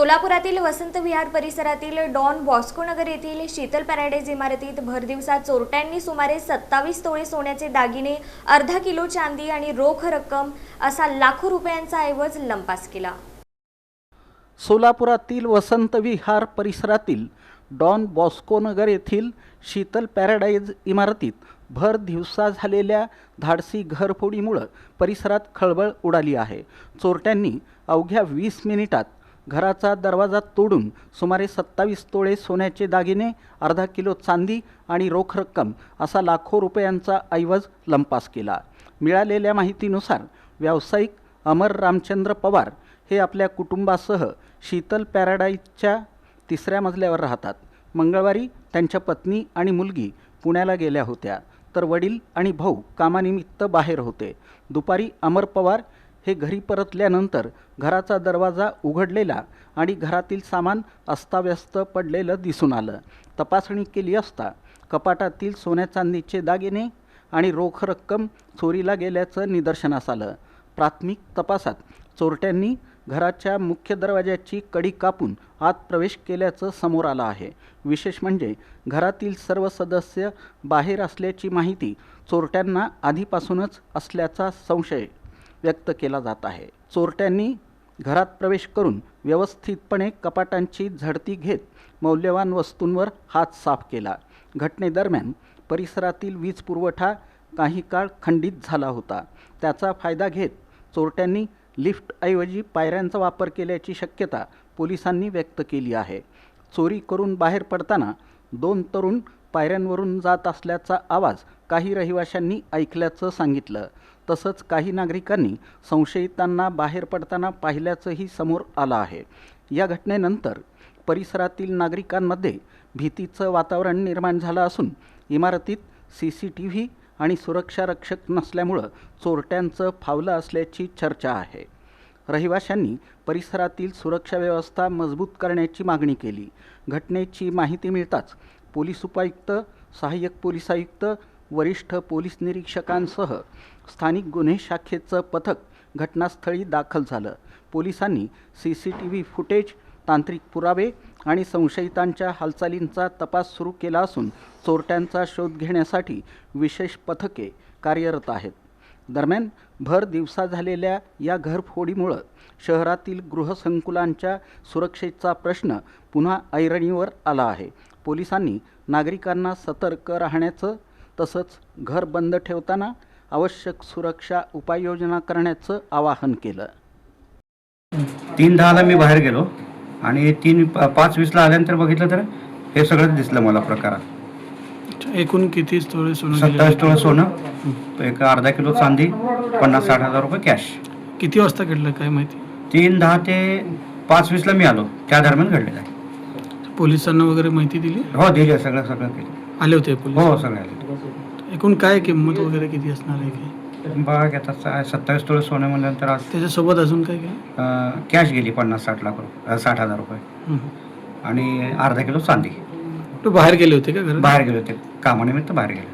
सोलापुरातील वसंत विहार परिसरातील don Bosco नगर येथील Sheetal paradise इमारतीत भरदिवसा चोरट्यांनी सुमारे 27 तोळे सोन्याचे दागिने, अर्धा किलो चांदी आणि रोख रक्कम असा लाखो रुपयांचा ऐवज लंपास केला। सोलापुरातील वसंत विहार परिसरातील डॉन बॉस्को नगर येथील शीतल पॅराडाइज इमारतीत भर दिवसा झालेल्या धाडसी घरफोडीमुळे परिसरात खळबळ उडाली आहे। चोरट्यांनी अवघ्या 20 मिनिटात घराचा दरवाजा तोडून सुमारे 27 तोळे सोन्याचे दागिने, अर्धा किलो चांदी आणि रोख रक्कम असा लाखो रुपयांचा ऐवज लंपास केला। मिळालेल्या माहितीनुसार व्यावसायिक अमर रामचंद्र पवार हे आपल्या कुटुंबासह शीतल पॅराडाइजच्या 3ऱ्या मजल्यावर राहतात। मंगळवारी त्यांच्या पत्नी आणि मुलगी पुण्याला गेल्या होत्या, तर वडील आणि भाऊ कामानिमित्त बाहेर होते। दुपारी अमर पवार हे घरी परतल्यानंतर घराचा दरवाजा उघडलेला आणि घरातील सामान अस्ताव्यस्त पडलेलं दिसून आलं। तपासणी केली असता कपाटातील सोन्या चांदीचे दागिने आणि रोख रक्कम चोरीला गेल्याचं निदर्शनास आलं। प्राथमिक तपासात चोरट्यांनी घराच्या मुख्य दरवाजाची कडी कापून आत प्रवेश केल्याचं समोर आलं आहे। विशेष म्हणजे घरातील सर्व सदस्य बाहेर असल्याची माहिती चोरट्यांना आधीपासूनच असल्याचा संशय व्यक्त केला जात आहे। चोरट्यांनी घरात प्रवेश करून व्यवस्थितपणे कपाटांची झडती घेत मौल्यवान वस्तूंवर हात साफ केला। घटनेदरम्यान परिसरातील वीज पुरवठा काही काळ खंडित झाला होता। त्याचा फायदा घेत चोरट्यांनी लिफ्टऐवजी पायऱ्यांचा वापर केल्याची शक्यता पोलिसांनी व्यक्त केली आहे। चोरी करून बाहेर पडताना 2 तरुण पायऱ्यांवरून जात असल्याचा आवाज काही रहिवाशांनी ऐकल्याचं सांगितलं। तसंच काही नागरिकांनी संशयितांना बाहेर पडताना पाहिल्याचंही समोर आलं आहे। या घटनेनंतर परिसरातील नागरिकांमध्ये भीतीचं वातावरण निर्माण झालं असून इमारतीत CCTV आणि सुरक्षा रक्षक नसल्यामुळं चोरट्यांचं फावलं असल्याची चर्चा आहे। रहिवाशांनी परिसरातील सुरक्षा व्यवस्था मजबूत करण्याची मागणी केली। घटनेची माहिती मिळताच पोलीस उपायुक्त, सहाय्यक पोलीस आयुक्त, वरिष्ठ पोलीस निरीक्षकांसह स्थानिक गुन्हे शाखेचं पथक घटनास्थळी दाखल झालं। पोलिसांनी CCTV फुटेज, तांत्रिक पुरावे आणि संशयितांच्या हालचालींचा तपास सुरू केला असून चोरट्यांचा शोध घेण्यासाठी विशेष पथके कार्यरत आहेत। दरम्यान भर दिवसा झालेल्या या घरफोडीमुळे शहरातील गृहसंकुलांच्या सुरक्षेचा प्रश्न पुन्हा ऐरणीवर आला आहे। पोलिसांनी नागरिकांना सतर्क राहण्याचं तसंच घर बंद ठेवताना आवश्यक सुरक्षा उपाययोजना करण्याचं आवाहन केलं। 3:10ला मी बाहेर गेलो आणि 5:20ला आल्यानंतर बघितलं तर हे सगळं दिसलं मला प्रकारात। एकूण किती तोळे सोनं? 27 तोळे सोनं, एक अर्धा किलो चांदी, 50-60 हजार रुपये कॅश। किती वाजता घडलं काय माहिती? 3:10 ते 5:20ला मी आलो, त्या दरम्यान घडलेलं आहे। पोलिसांना वगैरे माहिती दिली? हो, दिली, सगळं केलं। आले होते पोलीस? हो, सगळे आले। एकूण काय किंमत वगैरे किती असणार आहे काय? बघा आता 27 तोळे सोनं म्हणल्यानंतर आज त्याच्यासोबत अजून काय केलं? कॅश गेली 50-60 लाख रुपये, 60 हजार रुपये आणि अर्धा किलो चांदी। तू बाहेर गेले होते का घरात? बाहेर गेले होते, कामानिमित्त बाहेर गेले।